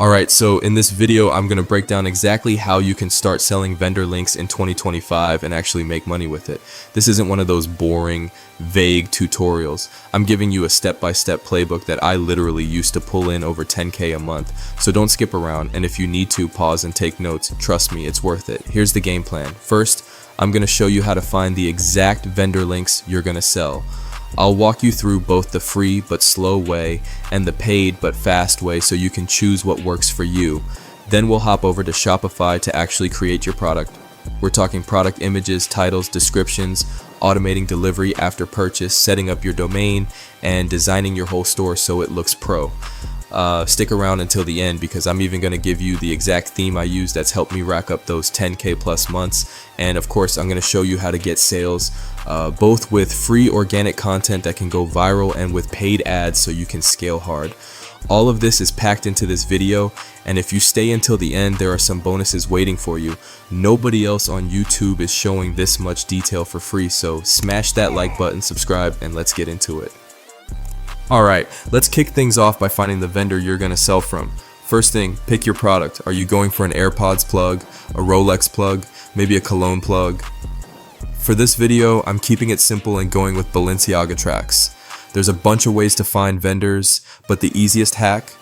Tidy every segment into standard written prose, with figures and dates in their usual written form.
Alright, so in this video, I'm going to break down exactly how you can start selling vendor links in 2025 and actually make money with it. This isn't one of those boring, vague tutorials. I'm giving you a step-by-step playbook that I literally used to pull in over 10K a month. So don't skip around, and if you need to, pause and take notes. Trust me, it's worth it. Here's the game plan. First, I'm going to show you how to find the exact vendor links you're going to sell. I'll walk you through both the free but slow way and the paid but fast way so you can choose what works for you. Then we'll hop over to Shopify to actually create your product. We're talking product images, titles, descriptions, automating delivery after purchase, setting up your domain, and designing your whole store so it looks pro. Stick around until the end because I'm even going to give you the exact theme I use that's helped me rack up those 10K plus months. And of course, I'm going to show you how to get sales, both with free organic content that can go viral and with paid ads so you can scale hard. All of this is packed into this video, and if you stay until the end, there are some bonuses waiting for you. Nobody else on YouTube is showing this much detail for free, so smash that like button, subscribe, and let's get into it. Alright, let's kick things off by finding the vendor you're going to sell from. First thing, pick your product. Are you going for an AirPods plug, a Rolex plug, maybe a cologne plug? For this video, I'm keeping it simple and going with Balenciaga tracks. There's a bunch of ways to find vendors, but the easiest hack?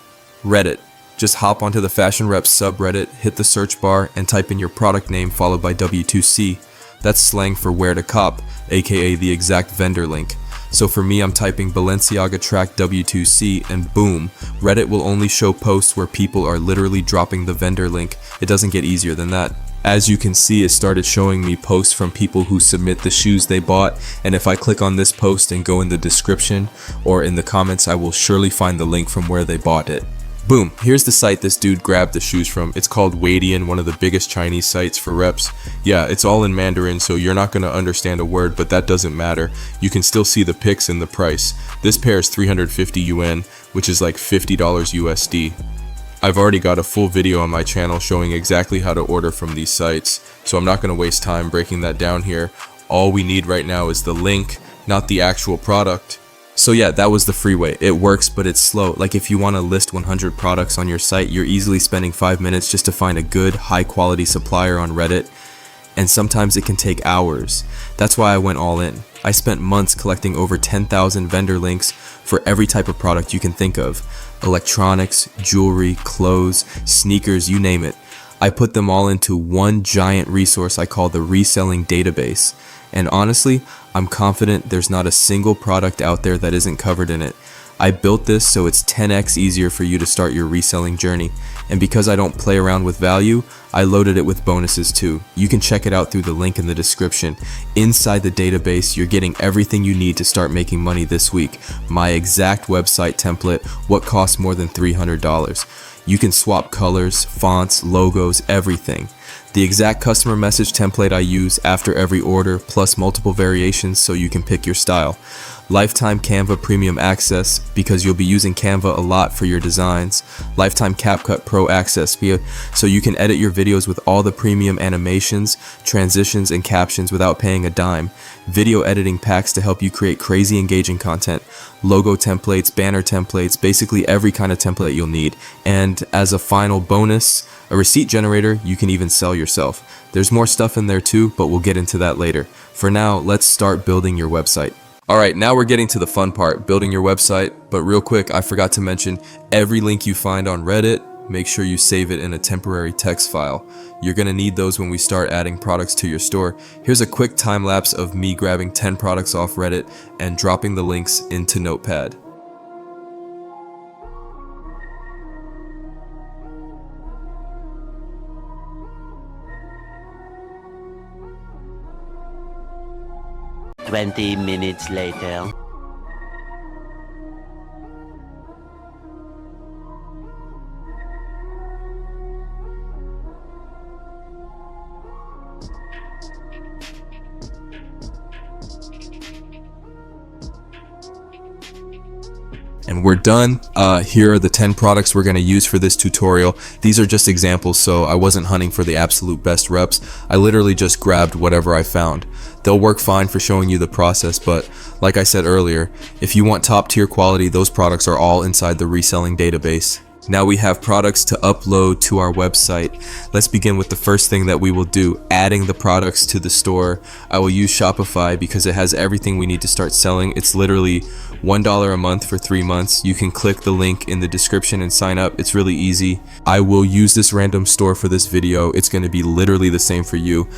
Reddit. Just hop onto the Fashion Reps subreddit, hit the search bar, and type in your product name followed by W2C. That's slang for where to cop, aka the exact vendor link. So for me, I'm typing Balenciaga track W2C and boom, Reddit will only show posts where people are literally dropping the vendor link. It doesn't get easier than that. As you can see, it started showing me posts from people who submit the shoes they bought, and if I click on this post and go in the description or in the comments, I will surely find the link from where they bought it. Boom, here's the site this dude grabbed the shoes from. It's called Weidian, one of the biggest Chinese sites for reps. Yeah, it's all in Mandarin, so you're not going to understand a word, but that doesn't matter. You can still see the pics and the price. This pair is 350 yuan, which is like $50 USD. I've already got a full video on my channel showing exactly how to order from these sites, so I'm not going to waste time breaking that down here. All we need right now is the link, not the actual product. So yeah, that was the free way. It works, but it's slow. Like if you want to list 100 products on your site, you're easily spending 5 minutes just to find a good, high quality supplier on Reddit. And sometimes it can take hours. That's why I went all in. I spent months collecting over 10,000 vendor links for every type of product you can think of. Electronics, jewelry, clothes, sneakers, you name it. I put them all into one giant resource I call the Reselling database. And honestly, I'm confident there's not a single product out there that isn't covered in it. I built this so it's 10x easier for you to start your reselling journey. And because I don't play around with value, I loaded it with bonuses too. You can check it out through the link in the description. Inside the database, you're getting everything you need to start making money this week. My exact website template, what costs more than $300. You can swap colors, fonts, logos, everything. The exact customer message template I use after every order, plus multiple variations so you can pick your style. Lifetime Canva Premium Access, because you'll be using Canva a lot for your designs. Lifetime CapCut Pro Access, so you can edit your videos with all the premium animations, transitions, and captions without paying a dime. Video editing packs to help you create crazy engaging content. Logo templates, banner templates, basically every kind of template you'll need. And as a final bonus, a receipt generator you can even sell yourself. There's more stuff in there too, but we'll get into that later. For now, let's start building your website. Alright, now we're getting to the fun part, building your website. But real quick, I forgot to mention, every link you find on Reddit, make sure you save it in a temporary text file. You're going to need those when we start adding products to your store. Here's a quick time lapse of me grabbing 10 products off Reddit and dropping the links into Notepad. Twenty minutes later. And we're done. Here are the 10 products we're going to use for this tutorial. These are just examples, so I wasn't hunting for the absolute best reps. I literally just grabbed whatever I found. They'll work fine for showing you the process, but like I said earlier, if you want top tier quality, those products are all inside the reselling database. Now we have products to upload to our website. Let's begin with the first thing that we will do, adding the products to the store. I will use Shopify because it has everything we need to start selling. It's literally $1 a month for 3 months. You can click the link in the description and sign up. It's really easy. I will use this random store for this video. It's going to be literally the same for you.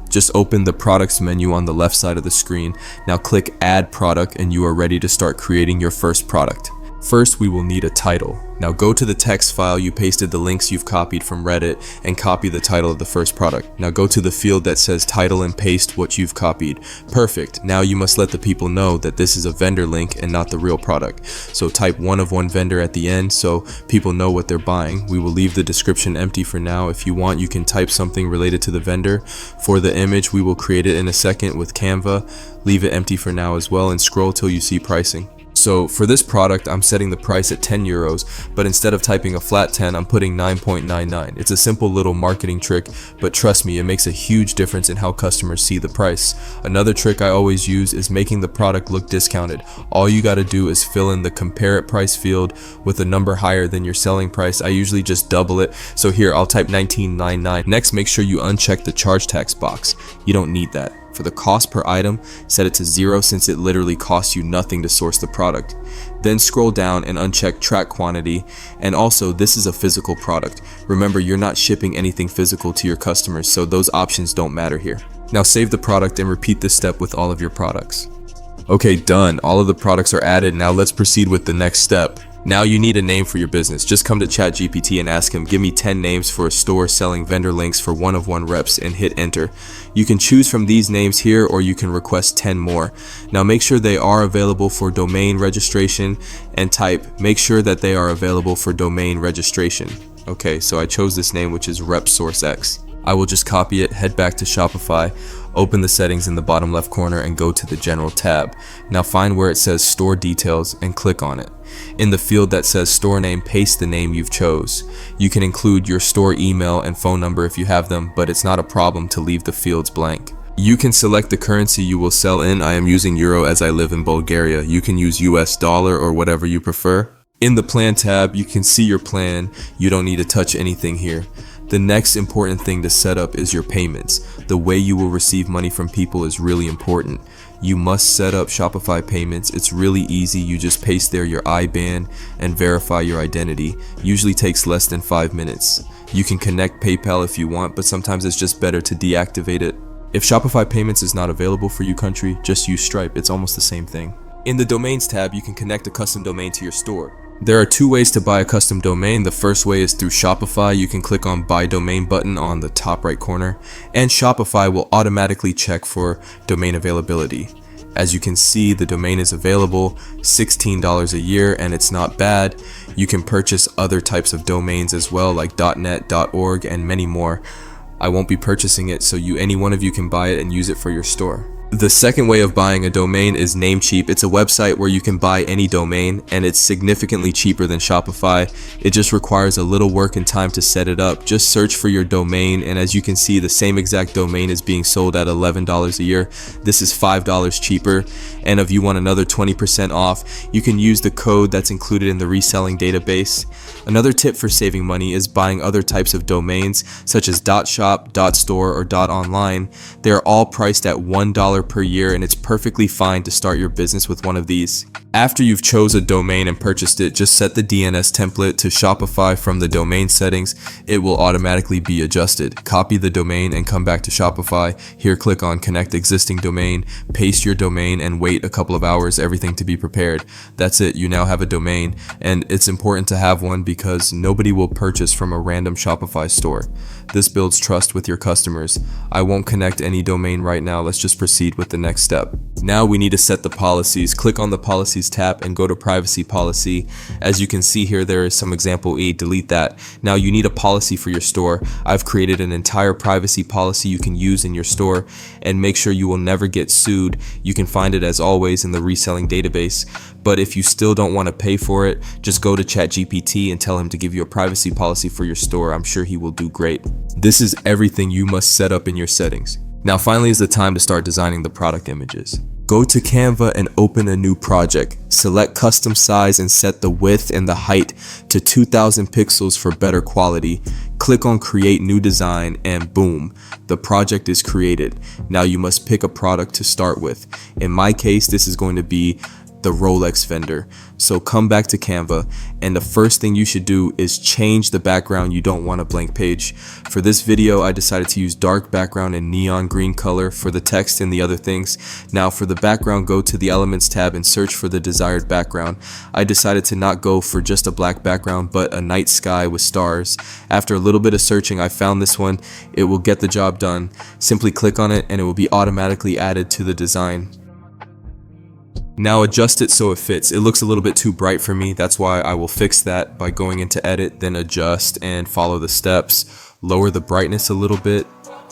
Just open the products menu on the left side of the screen. Now click add product and you are ready to start creating your first product. First, we will need a title. Now go to the text file you pasted the links you've copied from Reddit and copy the title of the first product. Now go to the field that says title and paste what you've copied. Perfect. Now you must let the people know that this is a vendor link and not the real product. So type one of one vendor at the end so people know what they're buying. We will leave the description empty for now. If you want, you can type something related to the vendor. For the image, we will create it in a second with Canva. Leave it empty for now as well and scroll till you see pricing. So for this product, I'm setting the price at 10 euros, but instead of typing a flat 10, I'm putting 9.99. It's a simple little marketing trick, but trust me, it makes a huge difference in how customers see the price. Another trick I always use is making the product look discounted. All you gotta do is fill in the compare it price field with a number higher than your selling price. I usually just double it. So here, I'll type 19.99. Next, make sure you uncheck the charge tax box. You don't need that. For the cost per item, set it to 0 since it literally costs you nothing to source the product. Then scroll down and uncheck track quantity. And also, this is a physical product. Remember, you're not shipping anything physical to your customers, so those options don't matter here. Now save the product and repeat this step with all of your products. Okay, done. All of the products are added. Now let's proceed with the next step. Now you need a name for your business. Just come to ChatGPT and ask him, give me 10 names for a store selling vendor links for one-of-one reps, and hit enter. You can choose from these names here or you can request 10 more. Now make sure they are available for domain registration and type, make sure that they are available for domain registration. Okay, so I chose this name, which is RepSourceX. I will just copy it, head back to Shopify, open the settings in the bottom left corner and go to the general tab. Now find where it says store details and click on it. In the field that says store name, paste the name you've chose. You can include your store email and phone number if you have them, but it's not a problem to leave the fields blank. You can select the currency you will sell in. I am using Euro as I live in Bulgaria. You can use US dollar or whatever you prefer. In the plan tab, you can see your plan. You don't need to touch anything here. The next important thing to set up is your payments. The way you will receive money from people is really important. You must set up Shopify payments. It's really easy. You just paste there your IBAN and verify your identity. Usually takes less than 5 minutes. You can connect PayPal if you want, but sometimes it's just better to deactivate it. If Shopify payments is not available for your country, just use Stripe. It's almost the same thing. In the domains tab, you can connect a custom domain to your store. There are 2 ways to buy a custom domain. The first way is through Shopify. You can click on buy domain button on the top right corner, and Shopify will automatically check for domain availability. As you can see, the domain is available, $16 a year, and it's not bad. You can purchase other types of domains as well, like .net, .org, and many more. I won't be purchasing it, so any one of you can buy it and use it for your store. The second way of buying a domain is Namecheap. It's a website where you can buy any domain, and it's significantly cheaper than Shopify. It just requires a little work and time to set it up. Just search for your domain, and as you can see, the same exact domain is being sold at $11 a year. This is $5 cheaper, and if you want another 20% off, you can use the code that's included in the reselling database. Another tip for saving money is buying other types of domains such as .shop, .store, or .online. They are all priced at $1 per year, and it's perfectly fine to start your business with one of these. After you've chose a domain and purchased it, just set the DNS template to Shopify from the domain settings. It will automatically be adjusted. Copy the domain and come back to Shopify. Here, click on connect existing domain, paste your domain, and wait a couple of hours, everything to be prepared. That's it, you now have a domain, and it's important to have one because nobody will purchase from a random Shopify store. This builds trust with your customers. I won't connect any domain right now. Let's just proceed with the next step. Now we need to set the policies. Click on the policies tab and go to privacy policy. As you can see here, there is some example E, delete that. Now you need a policy for your store. I've created an entire privacy policy you can use in your store, and make sure you will never get sued. You can find it as always in the reselling database. But if you still don't want to pay for it, just go to ChatGPT and tell him to give you a privacy policy for your store. I'm sure he will do great. This is everything you must set up in your settings. Now finally is the time to start designing the product images. go to Canva and open a new project. Select custom size and set the width and the height to 2000 pixels for better quality. Click on create new design and boom, the project is created. Now you must pick a product to start with. In my case, this is going to be the Rolex vendor. So come back to Canva, and the first thing you should do is change the background. You don't want a blank page. For this video, I decided to use dark background and neon green color for the text and the other things. Now for the background, go to the Elements tab and search for the desired background. I decided to not go for just a black background, but a night sky with stars. After a little bit of searching, I found this one. It will get the job done. Simply click on it and it will be automatically added to the design. Now adjust it so it fits. It looks a little bit too bright for me. That's why I will fix that by going into edit, then adjust and follow the steps. Lower the brightness a little bit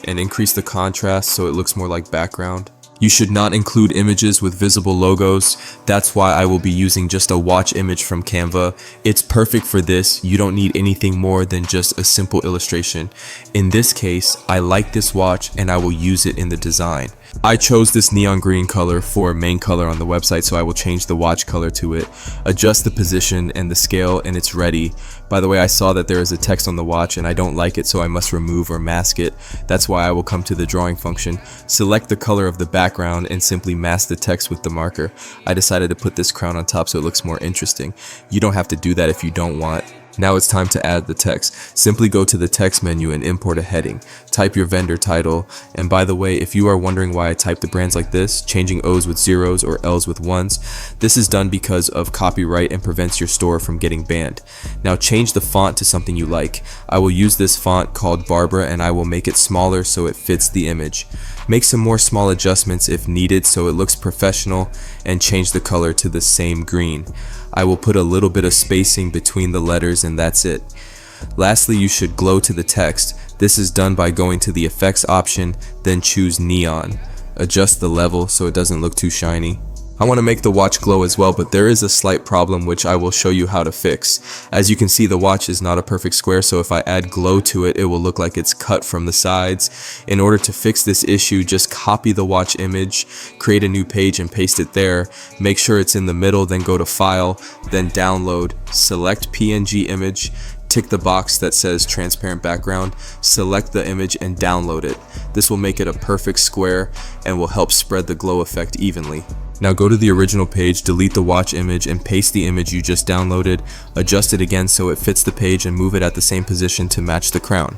and increase the contrast so it looks more like background. You should not include images with visible logos. That's why I will be using just a watch image from Canva. It's perfect for this. You don't need anything more than just a simple illustration. In this case, I like this watch and I will use it in the design. I chose this neon green color for main color on the website, so I will change the watch color to it. Adjust the position and the scale and it's ready. By the way, I saw that there is a text on the watch and I don't like it, so I must remove or mask it. That's why I will come to the drawing function. Select the color of the background and simply mask the text with the marker. I decided to put this crown on top so it looks more interesting. You don't have to do that if you don't want. Now it's time to add the text. Simply go to the text menu and import a heading. Type your vendor title. And by the way, if you are wondering why I type the brands like this, changing O's with zeros or L's with ones, this is done because of copyright and prevents your store from getting banned. Now change the font to something you like. I will use this font called Barbara and I will make it smaller so it fits the image. Make some more small adjustments if needed so it looks professional, and change the color to the same green. I will put a little bit of spacing between the letters and that's it. Lastly, you should glow to the text. This is done by going to the effects option, then choose neon. Adjust the level so it doesn't look too shiny. I want to make the watch glow as well, but there is a slight problem which I will show you how to fix. As you can see, the watch is not a perfect square, so if I add glow to it, it will look like it's cut from the sides. In order to fix this issue, just copy the watch image, create a new page and paste it there. Make sure it's in the middle, then go to File, then Download, select PNG image, tick the box that says transparent background, select the image and download it. This will make it a perfect square and will help spread the glow effect evenly. Now go to the original page, delete the watch image and paste the image you just downloaded, adjust it again so it fits the page and move it at the same position to match the crown.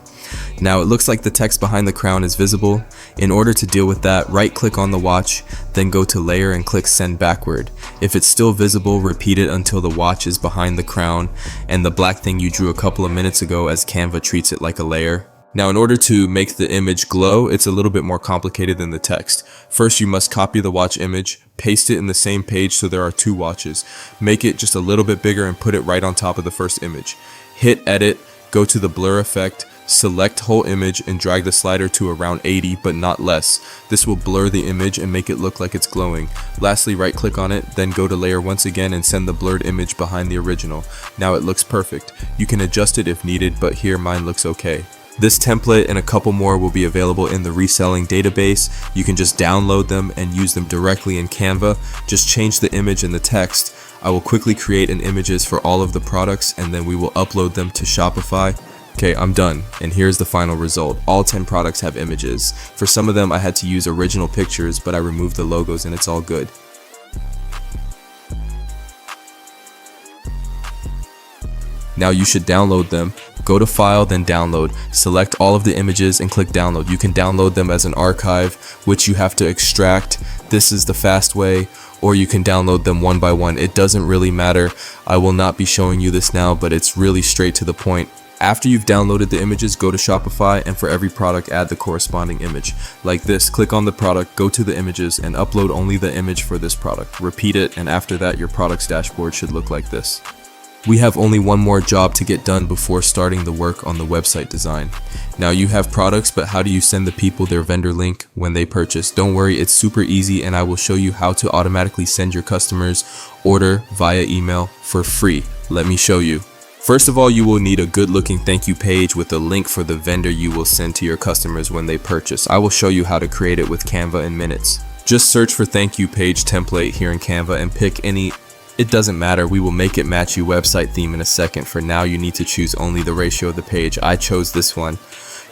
Now it looks like the text behind the crown is visible. In order to deal with that, right click on the watch, then go to layer and click send backward. If it's still visible, repeat it until the watch is behind the crown and the black thing you drew a couple of minutes ago, as Canva treats it like a layer. Now in order to make the image glow, it's a little bit more complicated than the text. First you must copy the watch image, paste it in the same page so there are two watches. Make it just a little bit bigger and put it right on top of the first image. Hit edit, go to the blur effect, select whole image and drag the slider to around 80 but not less. This will blur the image and make it look like it's glowing. Lastly, right click on it, then go to layer once again and send the blurred image behind the original. Now it looks perfect. You can adjust it if needed, but here mine looks okay. This template and a couple more will be available in the Reselling database. You can just download them and use them directly in Canva. Just change the image and the text. I will quickly create an images for all of the products and then we will upload them to Shopify. Okay, I'm done, and here's the final result. All 10 products have images. For some of them I had to use original pictures, but I removed the logos and it's all good. Now you should download them. Go to File, then Download. Select all of the images and click Download. You can download them as an archive, which you have to extract. This is the fast way, or you can download them one by one. It doesn't really matter. I will not be showing you this now, but it's really straight to the point. After you've downloaded the images, go to Shopify and for every product add the corresponding image. Like this, click on the product, go to the images and upload only the image for this product. Repeat it, and after that your product's dashboard should look like this. We have only one more job to get done before starting the work on the website design. Now you have products, but how do you send the people their vendor link when they purchase? Don't worry, it's super easy and I will show you how to automatically send your customers order via email for free. Let me show you. First of all, you will need a good looking thank you page with a link for the vendor you will send to your customers when they purchase. I will show you how to create it with Canva in minutes. Just search for thank you page template here in Canva and pick any. It doesn't matter, we will make it match your website theme in a second. For now, you need to choose only the ratio of the page. I chose this one.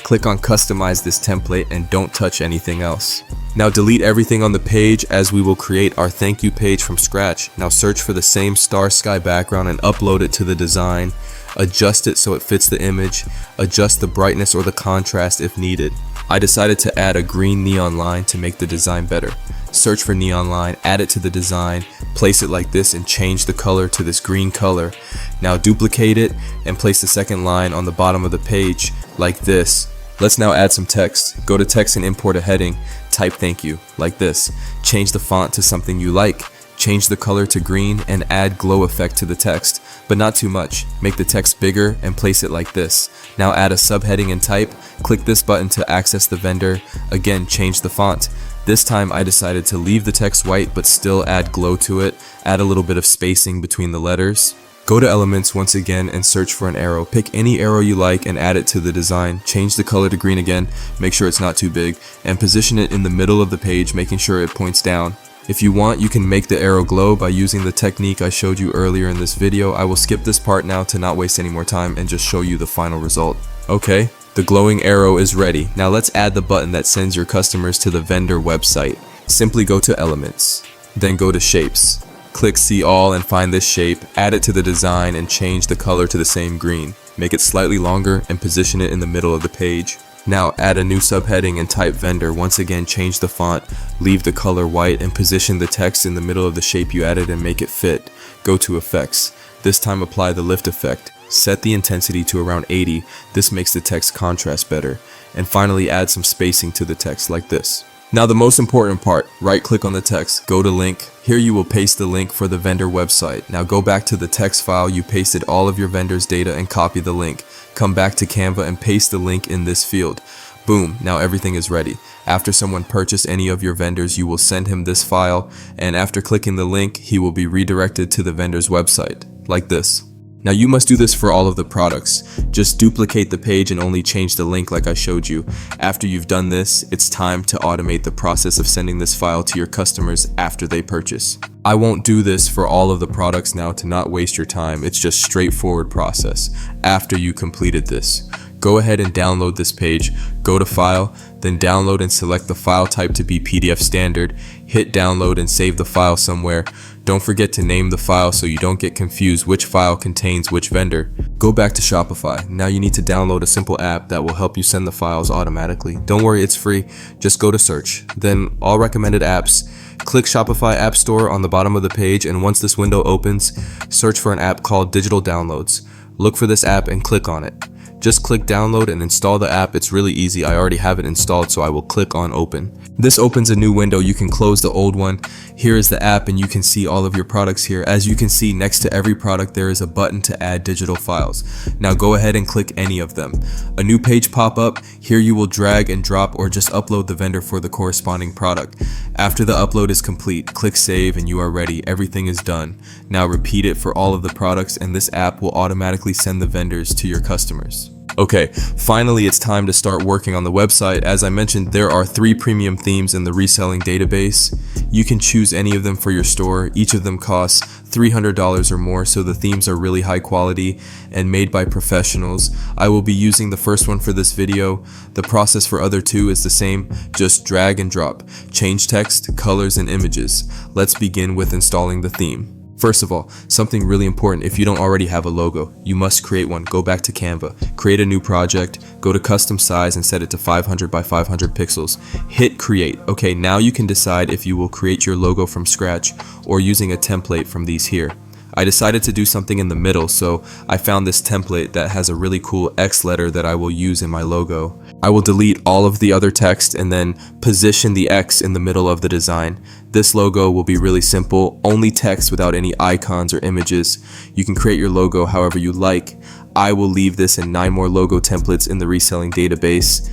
Click on customize this template and don't touch anything else. Now delete everything on the page as we will create our thank you page from scratch. Now search for the same star sky background and upload it to the design. Adjust it so it fits the image. Adjust the brightness or the contrast if needed. I decided to add a green neon line to make the design better. Search for neon line, add it to the design, place it like this and change the color to this green color. Now duplicate it and place the second line on the bottom of the page like this. Let's now add some text. Go to text and import a heading. Type thank you like this. Change the font to something you like. Change the color to green and add glow effect to the text, but not too much. Make the text bigger and place it like this. Now add a subheading and type. Click this button to access the vendor. Again, change the font. This time I decided to leave the text white but still add glow to it. Add a little bit of spacing between the letters. Go to elements once again and search for an arrow. Pick any arrow you like and add it to the design. Change the color to green again, make sure it's not too big, and position it in the middle of the page, making sure it points down. If you want, you can make the arrow glow by using the technique I showed you earlier in this video. I will skip this part now to not waste any more time and just show you the final result. Okay, the glowing arrow is ready. Now let's add the button that sends your customers to the vendor website. Simply go to elements, then go to shapes. Click see all and find this shape, add it to the design and change the color to the same green. Make it slightly longer and position it in the middle of the page. Now add a new subheading and type vendor. Once again, change the font, leave the color white and position the text in the middle of the shape you added and make it fit. Go to effects. This time apply the lift effect. Set the intensity to around 80. This makes the text contrast better. And finally add some spacing to the text like this. Now the most important part, right click on the text, go to link. Here you will paste the link for the vendor website. Now go back to the text file you pasted all of your vendor's data and copy the link. Come back to Canva and paste the link in this field. Boom, now everything is ready. After someone purchased any of your vendors, you will send him this file, and after clicking the link, he will be redirected to the vendor's website, like this. Now you must do this for all of the products. Just duplicate the page and only change the link like I showed you. After you've done this, it's time to automate the process of sending this file to your customers after they purchase. I won't do this for all of the products now to not waste your time. It's just straightforward process. After you completed this, go ahead and download this page. Go to File, then Download and select the file type to be PDF standard. Hit download and save the file somewhere. Don't forget to name the file so you don't get confused which file contains which vendor. Go back to Shopify. Now you need to download a simple app that will help you send the files automatically. Don't worry, it's free. Just go to search, then all recommended apps. Click Shopify App Store on the bottom of the page, and once this window opens, search for an app called Digital Downloads. Look for this app and click on it. Just click download and install the app. It's really easy. I already have it installed, so I will click on open. This opens a new window. You can close the old one. Here is the app and you can see all of your products here. As you can see, next to every product there is a button to add digital files. Now go ahead and click any of them. A new page pop up. Here you will drag and drop or just upload the vendor for the corresponding product. After the upload is complete, click save and you are ready. Everything is done. Now repeat it for all of the products and this app will automatically send the vendors to your customers. Okay, finally it's time to start working on the website. As I mentioned, there are 3 premium themes in the reselling database. You can choose any of them for your store. Each of them costs $300 or more, so the themes are really high quality and made by professionals. I will be using the first one for this video. The process for other 2 is the same, just drag and drop. Change text, colors, and images. Let's begin with installing the theme. First of all, something really important, if you don't already have a logo, you must create one. Go back to Canva, create a new project, go to custom size and set it to 500 by 500 pixels. Hit create. Okay, now you can decide if you will create your logo from scratch or using a template from these here. I decided to do something in the middle, so I found this template that has a really cool X letter that I will use in my logo. I will delete all of the other text and then position the X in the middle of the design. This logo will be really simple, only text without any icons or images. You can create your logo however you like. I will leave this in 9 more logo templates in the reselling database.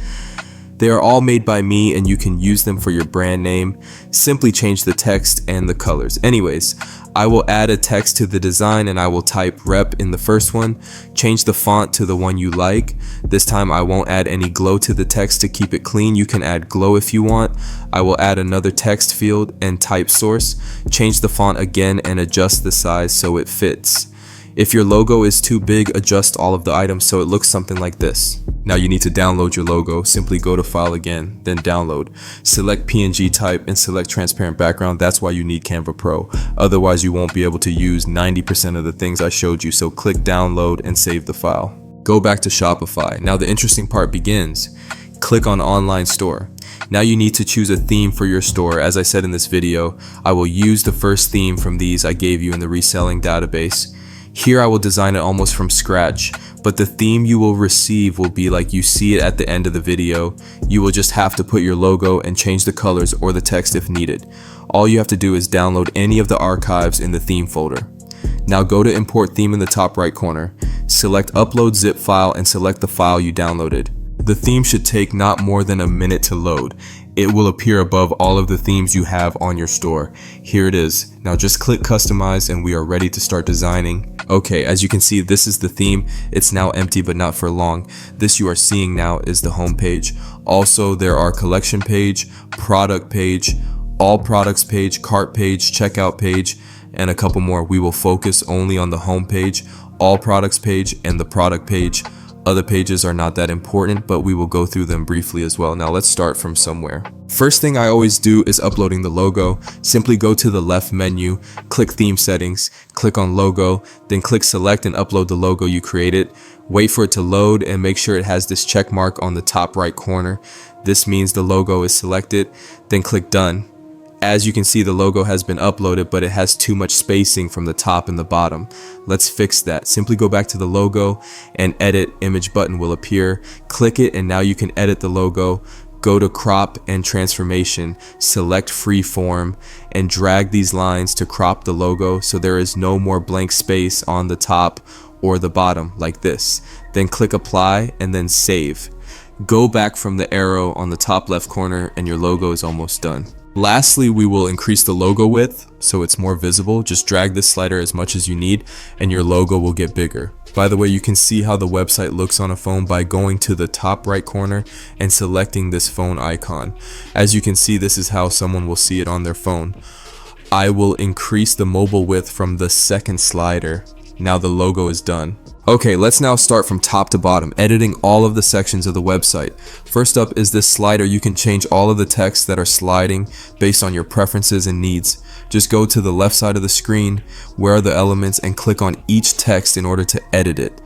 They are all made by me and you can use them for your brand name. Simply change the text and the colors. Anyways, I will add a text to the design and I will type rep in the first one. Change the font to the one you like. This time I won't add any glow to the text to keep it clean. You can add glow if you want. I will add another text field and type source. Change the font again and adjust the size so it fits. If your logo is too big, adjust all of the items so it looks something like this. Now you need to download your logo. Simply go to File again, then Download. Select PNG type and select Transparent Background. That's why you need Canva Pro. Otherwise, you won't be able to use 90% of the things I showed you. So click Download and save the file. Go back to Shopify. Now the interesting part begins. Click on Online Store. Now you need to choose a theme for your store. As I said in this video, I will use the first theme from these I gave you in the reselling database. Here I will design it almost from scratch, but the theme you will receive will be like you see it at the end of the video. You will just have to put your logo and change the colors or the text if needed. All you have to do is download any of the archives in the theme folder. Now go to Import Theme in the top right corner. Select Upload Zip File and select the file you downloaded. The theme should take not more than a minute to load. It will appear above all of the themes you have on your store. Here it is. Now just click Customize and we are ready to start designing. Okay, as you can see, this is the theme. It's now empty but not for long. This you are seeing now is the home page. Also, there are collection page, product page, all products page, cart page, checkout page, and a couple more. We will focus only on the home page, all products page, and the product page. Other pages are not that important, but we will go through them briefly as well. Now let's start from somewhere. First thing I always do is uploading the logo. Simply go to the left menu, click Theme Settings, click on Logo, then click Select and upload the logo you created. Wait for it to load and make sure it has this check mark on the top right corner. This means the logo is selected. Then click Done. As you can see, the logo has been uploaded, but it has too much spacing from the top and the bottom. Let's fix that. Simply go back to the logo and Edit Image button will appear. Click it and now you can edit the logo. Go to Crop and Transformation, select Freeform and drag these lines to crop the logo so there is no more blank space on the top or the bottom like this. Then click Apply and then Save. Go back from the arrow on the top left corner and your logo is almost done. Lastly, we will increase the logo width so it's more visible. Just drag this slider as much as you need and your logo will get bigger. By the way, you can see how the website looks on a phone by going to the top right corner and selecting this phone icon. As you can see, this is how someone will see it on their phone. I will increase the mobile width from the second slider. Now the logo is done. Okay, let's now start from top to bottom, editing all of the sections of the website. First up is this slider. You can change all of the text that are sliding based on your preferences and needs. Just go to the left side of the screen, where are the elements, and click on each text in order to edit it.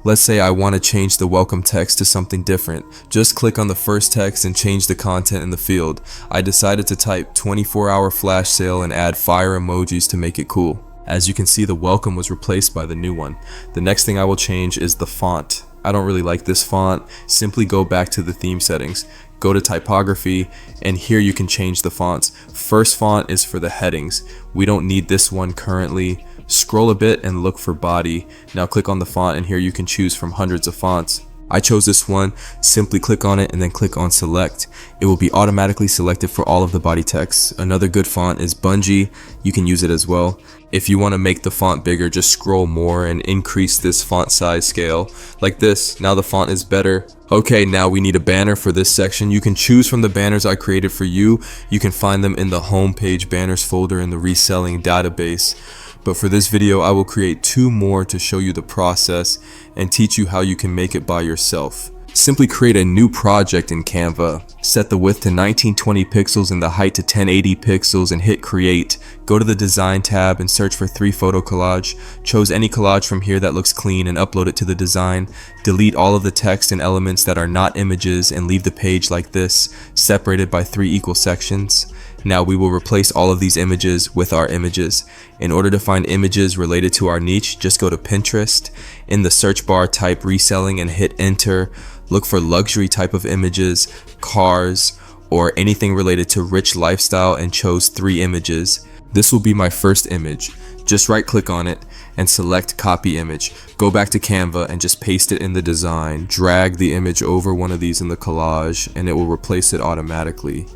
Let's say I want to change the welcome text to something different. Just click on the first text and change the content in the field. I decided to type 24-hour flash sale and add fire emojis to make it cool. As you can see, the welcome was replaced by the new one. The next thing I will change is the font. I don't really like this font. Simply go back to the theme settings, go to typography, and here you can change the fonts. First font is for the headings. We don't need this one currently. Scroll a bit and look for body. Now click on the font and here you can choose from hundreds of fonts. I chose this one. Simply click on it and then click on select. It will be automatically selected for all of the body text. Another good font is Bungee. You can use it as well. If you want to make the font bigger, just scroll more and increase this font size scale like this. Now the font is better. Okay, now we need a banner for this section. You can choose from the banners I created for you. You can find them in the homepage banners folder in the reselling database. But for this video, I will create 2 more to show you the process and teach you how you can make it by yourself. Simply create a new project in Canva. Set the width to 1920 pixels and the height to 1080 pixels and hit create. Go to the design tab and search for 3 photo collage. Choose any collage from here that looks clean and upload it to the design. Delete all of the text and elements that are not images and leave the page like this, separated by 3 equal sections. Now we will replace all of these images with our images. In order to find images related to our niche, just go to Pinterest. In the search bar, type reselling and hit enter. Look for luxury type of images, cars, or anything related to rich lifestyle and chose 3 images. This will be my first image. Just right click on it and select copy image. Go back to Canva and just paste it in the design. Drag the image over one of these in the collage and it will replace it automatically.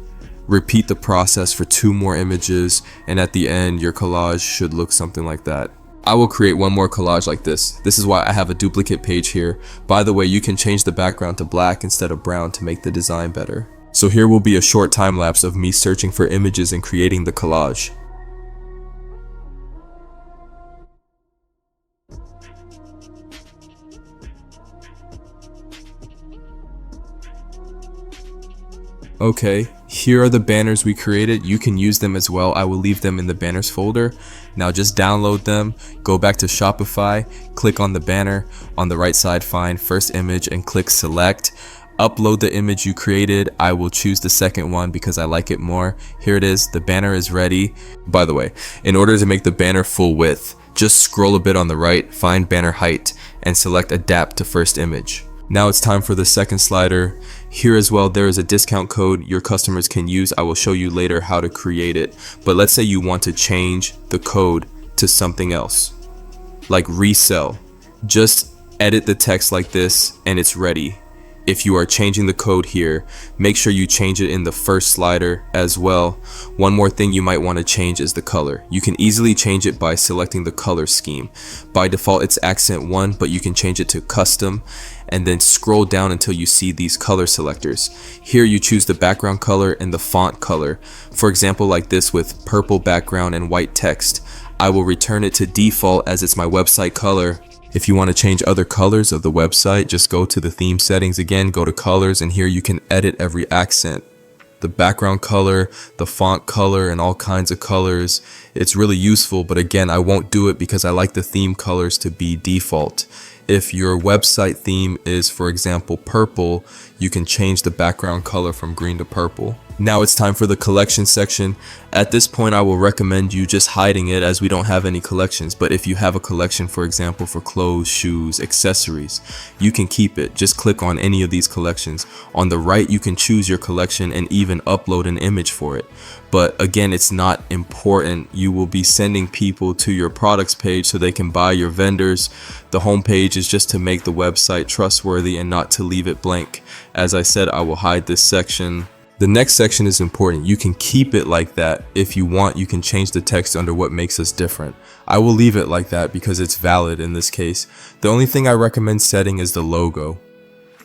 Repeat the process for 2 more images, and at the end your collage should look something like that. I will create one more collage like this. This is why I have a duplicate page here. By the way, you can change the background to black instead of brown to make the design better. So here will be a short time lapse of me searching for images and creating the collage. Okay, here are the banners we created. You can use them as well. I will leave them in the banners folder. Now just download them, go back to Shopify, click on the banner, on the right side find first image and click select. Upload the image you created. I will choose the second one because I like it more. Here it is, the banner is ready. By the way, in order to make the banner full width, just scroll a bit on the right, find banner height, and select adapt to first image. Now it's time for the second slider. Here as well, there is a discount code your customers can use. I will show you later how to create it. But let's say you want to change the code to something else, like resell. Just edit the text like this and it's ready. If you are changing the code here, make sure you change it in the first slider as well. One more thing you might want to change is the color. You can easily change it by selecting the color scheme. By default, it's accent 1, but you can change it to custom and then scroll down until you see these color selectors. Here you choose the background color and the font color. For example, like this with purple background and white text. I will return it to default as it's my website color. If you want to change other colors of the website, just go to the theme settings again, go to colors, and here you can edit every accent. The background color, the font color, and all kinds of colors. It's really useful, but again, I won't do it because I like the theme colors to be default. If your website theme is, for example, purple, you can change the background color from green to purple. Now it's time for the collection section. At this point, I will recommend you just hiding it as we don't have any collections. But if you have a collection, for example, for clothes, shoes, accessories, you can keep it. Just click on any of these collections. On the right, you can choose your collection and even upload an image for it. But again, it's not important. You will be sending people to your products page so they can buy your vendors. The home page is just to make the website trustworthy and not to leave it blank. As I said, I will hide this section. The next section is important. You can keep it like that. If you want, you can change the text under what makes us different. I will leave it like that because it's valid in this case. The only thing I recommend setting is the logo.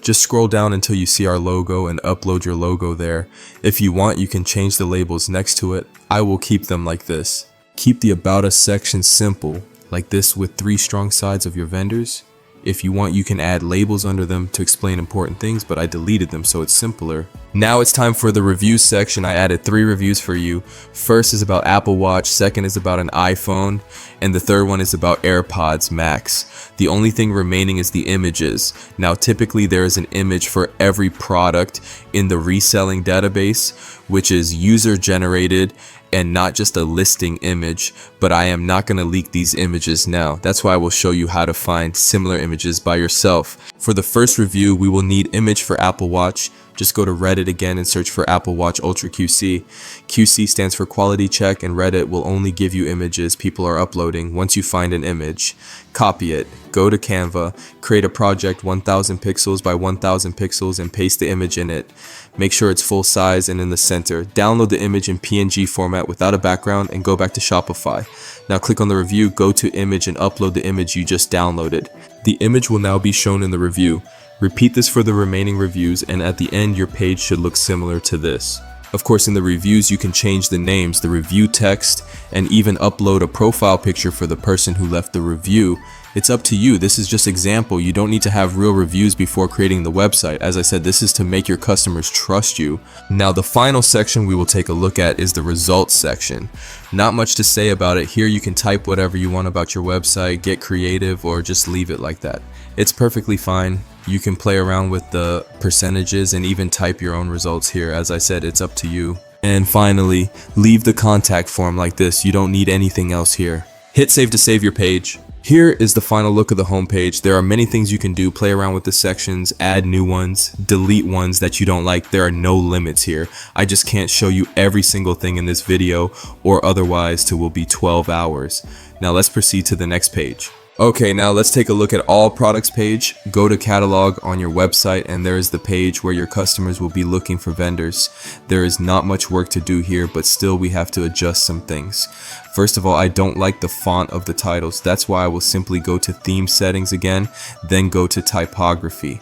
Just scroll down until you see our logo and upload your logo there. If you want, you can change the labels next to it. I will keep them like this. Keep the About Us section simple, like this with 3 strong sides of your vendors. If you want, you can add labels under them to explain important things, but I deleted them so it's simpler. Now it's time for the reviews section. I added 3 reviews for you. First is about Apple Watch, second is about an iPhone, and the third one is about AirPods Max. The only thing remaining is the images. Now typically there is an image for every product in the reselling database, which is user generated and not just a listing image, but I am not going to leak these images now. That's why I will show you how to find similar images by yourself. For the first review, we will need image for Apple Watch. Just go to Reddit again and search for Apple Watch Ultra QC. QC stands for quality check, and Reddit will only give you images people are uploading. Once you find an image, copy it, go to Canva, create a project 1000 pixels by 1000 pixels and paste the image in it. Make sure it's full size and in the center. Download the image in PNG format without a background and go back to Shopify. Now click on the review, go to image and upload the image you just downloaded. The image will now be shown in the review. Repeat this for the remaining reviews, and at the end your page should look similar to this. Of course, in the reviews you can change the names, the review text, and even upload a profile picture for the person who left the review. It's up to you. This is just example. You don't need to have real reviews before creating the website. As I said, this is to make your customers trust you. Now the final section we will take a look at is the results section. Not much to say about it. Here you can type whatever you want about your website, get creative, or just leave it like that. It's perfectly fine. You can play around with the percentages and even type your own results here. As I said, it's up to you. And finally, leave the contact form like this. You don't need anything else here. Hit save to save your page. Here is the final look of the homepage. There are many things you can do. Play around with the sections, add new ones, delete ones that you don't like. There are no limits here. I just can't show you every single thing in this video, or otherwise it will be 12 hours. Now let's proceed to the next page. Okay, now let's take a look at all products page. Go to catalog on your website and there is the page where your customers will be looking for vendors. There is not much work to do here, but still we have to adjust some things. First of all, I don't like the font of the titles. That's why I will simply go to theme settings again, then go to typography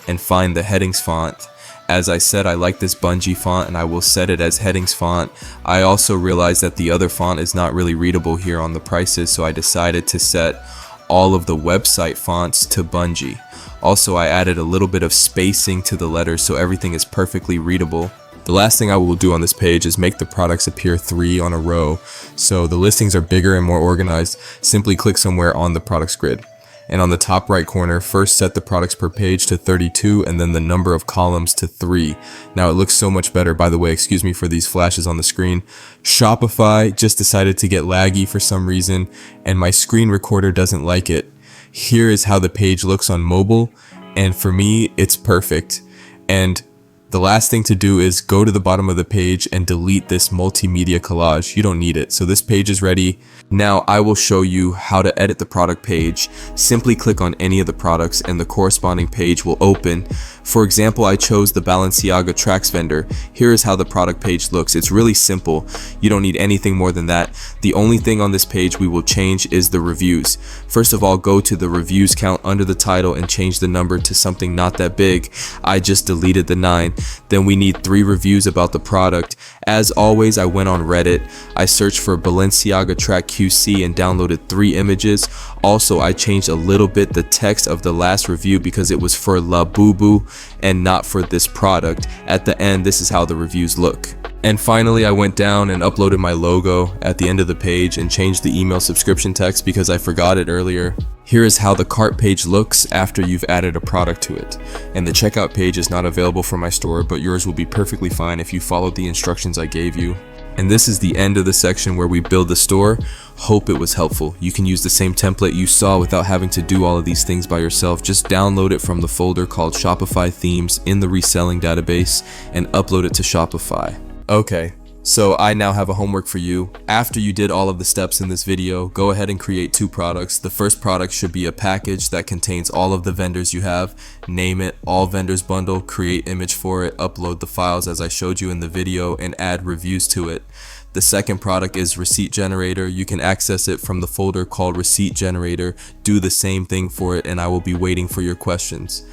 and find the headings font. As I said, I like this bungee font and I will set it as headings font. I also realized that the other font is not really readable here on the prices, so I decided to set all of the website fonts to bungee. Also, I added a little bit of spacing to the letters so everything is perfectly readable. The last thing I will do on this page is make the products appear 3 on a row, so the listings are bigger and more organized. Simply click somewhere on the products grid. And on the top right corner, first set the products per page to 32 and then the number of columns to 3. Now it looks so much better. By the way, excuse me for these flashes on the screen. Shopify just decided to get laggy for some reason and my screen recorder doesn't like it. Here is how the page looks on mobile, and for me it's perfect. And the last thing to do is go to the bottom of the page and delete this multimedia collage. You don't need it. So this page is ready. Now I will show you how to edit the product page. Simply click on any of the products and the corresponding page will open. For example, I chose the Balenciaga Tracks vendor. Here is how the product page looks. It's really simple. You don't need anything more than that. The only thing on this page we will change is the reviews. First of all, go to the reviews count under the title and change the number to something not that big. I just deleted the 9. Then we need 3 reviews about the product. As always, I went on Reddit. I searched for Balenciaga Track QC and downloaded 3 images. Also, I changed a little bit the text of the last review because it was for La Boo Boo and not for this product. At the end, this is how the reviews look. And finally, I went down and uploaded my logo at the end of the page and changed the email subscription text because I forgot it earlier. Here is how the cart page looks after you've added a product to it. And the checkout page is not available for my store, but yours will be perfectly fine if you followed the instructions I gave you. And this is the end of the section where we build the store. Hope it was helpful. You can use the same template you saw without having to do all of these things by yourself. Just download it from the folder called Shopify Themes in the Reselling database and upload it to Shopify. Okay, so I now have a homework for you. After you did all of the steps in this video, go ahead and create 2 products. The first product should be a package that contains all of the vendors you have. Name it All Vendors Bundle, create image for it, upload the files as I showed you in the video, and add reviews to it. The second product is Receipt Generator. You can access it from the folder called Receipt Generator. Do the same thing for it and I will be waiting for your questions.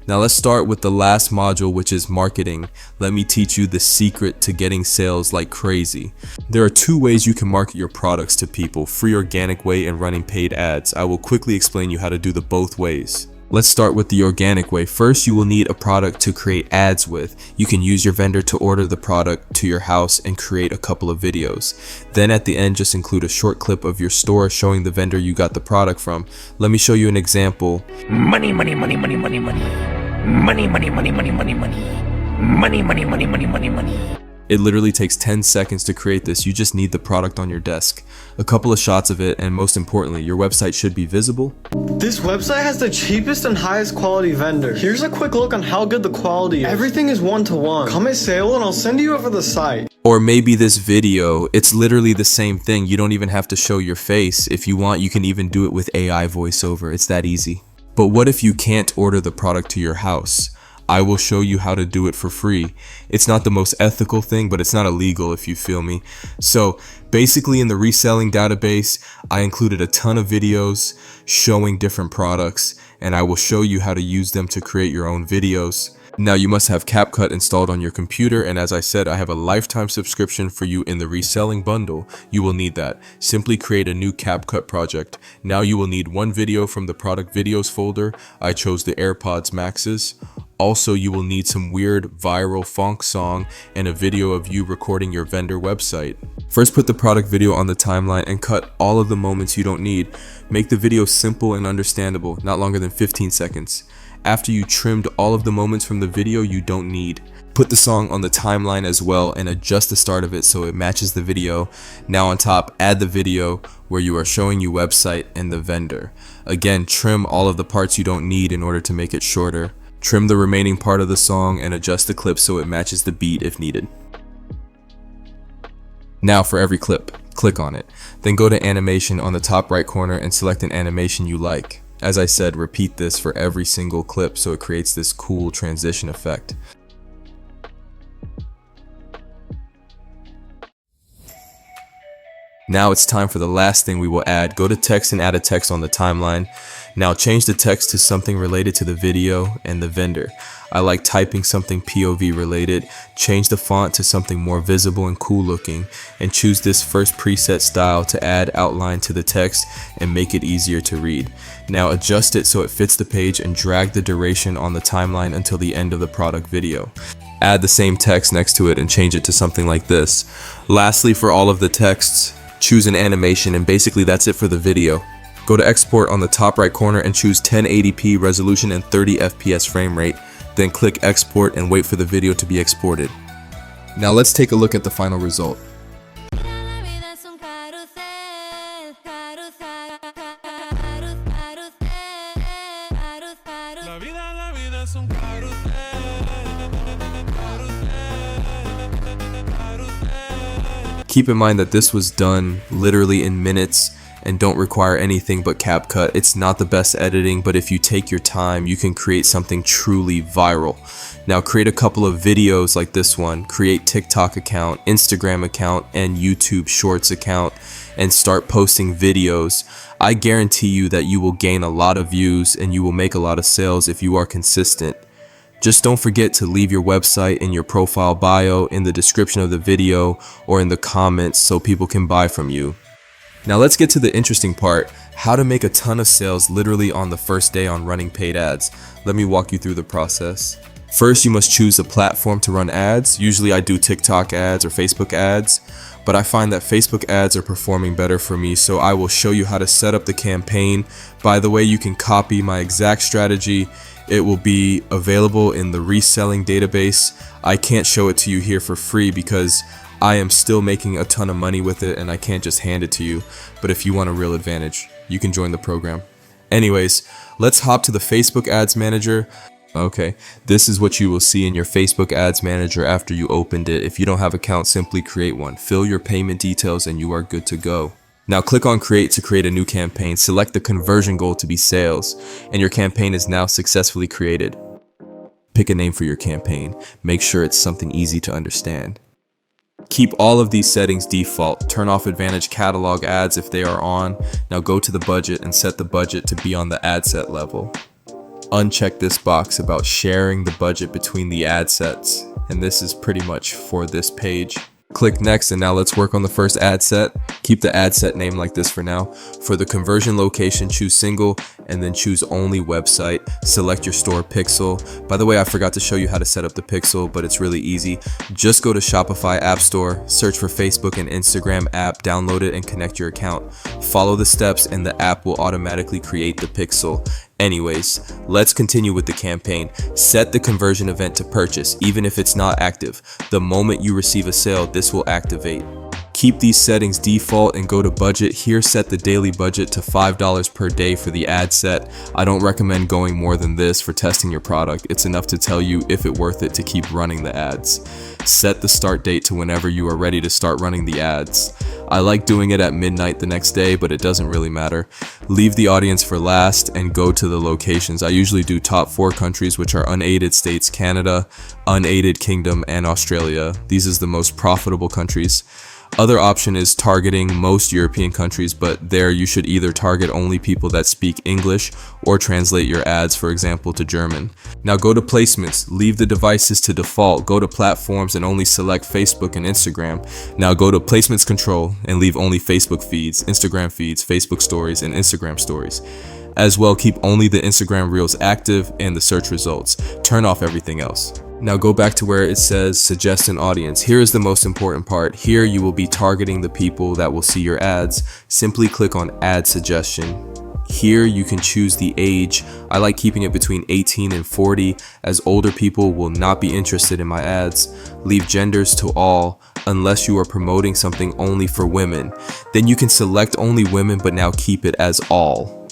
Now let's start with the last module, which is marketing. Let me teach you the secret to getting sales like crazy. There are 2 ways you can market your products to people: free organic way and running paid ads. I will quickly explain you how to do the both ways. Let's start with the organic way. First, you will need a product to create ads with. You can use your vendor to order the product to your house and create a couple of videos. Then at the end, just include a short clip of your store showing the vendor you got the product from. Let me show you an example. Money, money, money, money, money, money. Money, money, money, money, money, money. Money, money, money, money, money, money. It literally takes 10 seconds to create this. You just need the product on your desk, a couple of shots of it, and most importantly, your website should be visible. This website has the cheapest and highest quality vendor. Here's a quick look on how good the quality is. Everything is 1-to-1. Comment sale and I'll send you over the site. Or maybe this video, it's literally the same thing. You don't even have to show your face. If you want, you can even do it with AI voiceover. It's that easy. But what if you can't order the product to your house? I will show you how to do it for free. It's not the most ethical thing, but it's not illegal if you feel me. So basically in the reselling database, I included a ton of videos showing different products, and I will show you how to use them to create your own videos. Now you must have CapCut installed on your computer, and as I said, I have a lifetime subscription for you in the reselling bundle. You will need that. Simply create a new CapCut project. Now you will need 1 video from the product videos folder. I chose the AirPods Maxes. Also, you will need some weird viral funk song and a video of you recording your vendor website. First, put the product video on the timeline and cut all of the moments you don't need. Make the video simple and understandable, not longer than 15 seconds. After you trimmed all of the moments from the video you don't need, put the song on the timeline as well and adjust the start of it so it matches the video. Now on top, add the video where you are showing your website and the vendor. Again, trim all of the parts you don't need in order to make it shorter. Trim the remaining part of the song and adjust the clip so it matches the beat if needed. Now for every clip. Click on it. Then go to animation on the top right corner and select an animation you like. As I said, repeat this for every single clip so it creates this cool transition effect. Now it's time for the last thing we will add. Go to text and add a text on the timeline. Now change the text to something related to the video and the vendor. I like typing something POV related. Change the font to something more visible and cool looking, and choose this first preset style to add outline to the text and make it easier to read. Now adjust it so it fits the page and drag the duration on the timeline until the end of the product video. Add the same text next to it and change it to something like this. Lastly, for all of the texts, choose an animation, and basically that's it for the video. Go to export on the top right corner and choose 1080p resolution and 30 FPS frame rate. Then click export and wait for the video to be exported. Now let's take a look at the final result. Keep in mind that this was done literally in minutes and don't require anything but CapCut. It's not the best editing, but if you take your time, you can create something truly viral. Now create a couple of videos like this one, create TikTok account, Instagram account, and YouTube Shorts account, and start posting videos. I guarantee you that you will gain a lot of views and you will make a lot of sales if you are consistent. Just don't forget to leave your website in your profile bio, in the description of the video, or in the comments so people can buy from you. Now let's get to the interesting part, how to make a ton of sales literally on the first day on running paid ads. Let me walk you through the process. First, you must choose a platform to run ads. Usually I do TikTok ads or Facebook ads, but I find that Facebook ads are performing better for me, so I will show you how to set up the campaign. By the way, you can copy my exact strategy. It will be available in the Reselling database. I can't show it to you here for free because I am still making a ton of money with it and I can't just hand it to you. But if you want a real advantage, you can join the program. Anyways, let's hop to the Facebook Ads Manager. Okay, this is what you will see in your Facebook Ads Manager after you opened it. If you don't have an account, simply create one. Fill your payment details and you are good to go. Now click on create to create a new campaign. Select the conversion goal to be sales, and your campaign is now successfully created. Pick a name for your campaign. Make sure it's something easy to understand. Keep all of these settings default. Turn off advantage catalog ads if they are on. Now go to the budget and set the budget to be on the ad set level. Uncheck this box about sharing the budget between the ad sets, and this is pretty much for this page. Click next, and now let's work on the first ad set. Keep the ad set name like this for now. For the conversion location, choose single and then choose only website. Select your store pixel. By the way, I forgot to show you how to set up the pixel, but it's really easy. Just go to Shopify App Store, search for Facebook and Instagram app, download it and connect your account. Follow the steps and the app will automatically create the pixel. Anyways, let's continue with the campaign. Set the conversion event to purchase, even if it's not active. The moment you receive a sale, this will activate. Keep these settings default and go to budget. Here, set the daily budget to $5 per day for the ad set. I don't recommend going more than this for testing your product. It's enough to tell you if it's worth it to keep running the ads. Set the start date to whenever you are ready to start running the ads. I like doing it at midnight the next day, but it doesn't really matter. Leave the audience for last and go to the locations. I usually do top 4 countries, which are unaided states, Canada, unaided Kingdom, and Australia. These is the most profitable countries. Other option is targeting most European countries, but there you should either target only people that speak English or translate your ads, for example, to German. Now go to placements, leave the devices to default, go to platforms and only select Facebook and Instagram. Now go to placements control and leave only Facebook feeds, Instagram feeds, Facebook stories, and Instagram stories. As well, keep only the Instagram Reels active and the search results. Turn off everything else. Now go back to where it says suggest an audience. Here is the most important part. Here you will be targeting the people that will see your ads. Simply click on add suggestion. Here you can choose the age. I like keeping it between 18 and 40 as older people will not be interested in my ads. Leave genders to all unless you are promoting something only for women. Then you can select only women but now keep it as all.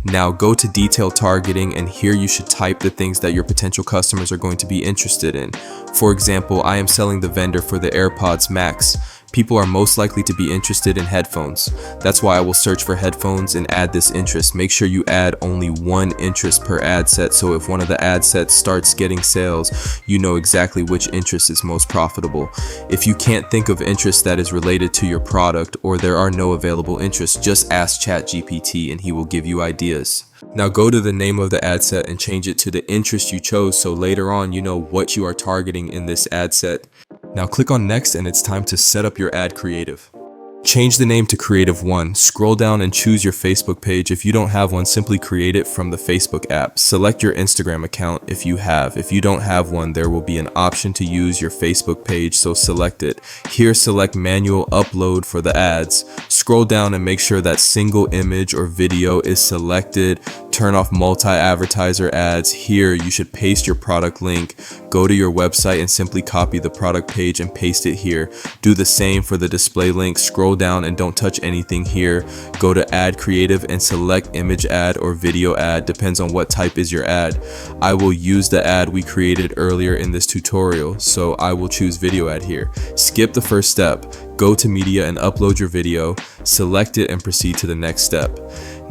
Now go to detailed targeting, and here you should type the things that your potential customers are going to be interested in. For example, I am selling the vendor for the AirPods Max. People are most likely to be interested in headphones. That's why I will search for headphones and add this interest. Make sure you add only one interest per ad set, so if one of the ad sets starts getting sales, you know exactly which interest is most profitable. If you can't think of interest that is related to your product, or there are no available interests, just ask ChatGPT and he will give you ideas. Now go to the name of the ad set and change it to the interest you chose, so later on you know what you are targeting in this ad set. Now click on next and it's time to set up your ad creative. Change the name to Creative 1. Scroll down and choose your Facebook page. If you don't have one, simply create it from the Facebook app. Select your Instagram account if you have. If you don't have one, there will be an option to use your Facebook page, so select it. Here, select manual upload for the ads. Scroll down and make sure that single image or video is selected. Turn off multi-advertiser ads. Here, you should paste your product link. Go to your website and simply copy the product page and paste it here. Do the same for the display link. Scroll down and don't touch anything here. Go to Ad Creative and select image ad or video ad, depends on what type is your ad. I will use the ad we created earlier in this tutorial, so I will choose video ad here. Skip the first step. Go to media and upload your video. Select it and proceed to the next step.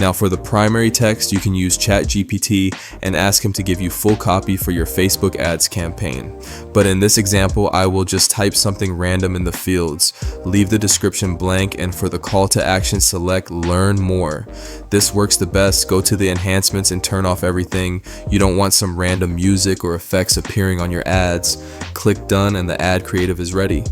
Now for the primary text, you can use ChatGPT and ask him to give you full copy for your Facebook ads campaign. But in this example, I will just type something random in the fields. Leave the description blank, and for the call to action, select learn more. This works the best. Go to the enhancements and turn off everything. You don't want some random music or effects appearing on your ads. Click done and the ad creative is ready.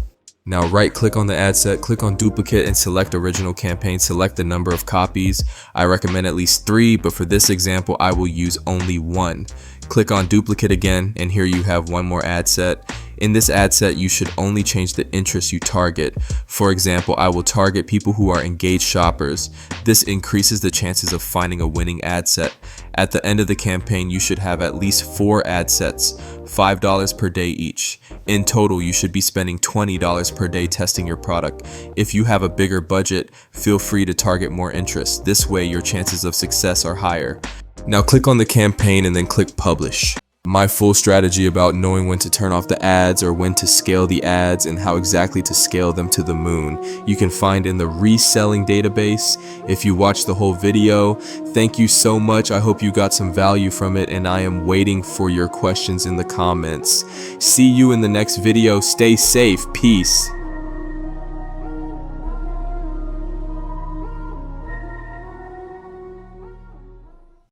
Now right click on the ad set, click on duplicate and select original campaign. Select the number of copies. I recommend at least 3, but for this example I will use only 1. Click on duplicate again, and here you have one more ad set. In this ad set, you should only change the interest you target. For example, I will target people who are engaged shoppers. This increases the chances of finding a winning ad set. At the end of the campaign, you should have at least 4 ad sets, $5 per day each. In total, you should be spending $20 per day testing your product. If you have a bigger budget, feel free to target more interest. This way, your chances of success are higher. Now click on the campaign and then click publish. My full strategy about knowing when to turn off the ads or when to scale the ads and how exactly to scale them to the moon, you can find in the Reselling database. If you watched the whole video, thank you so much. I hope you got some value from it, and I am waiting for your questions in the comments. See you in the next video. Stay safe. Peace.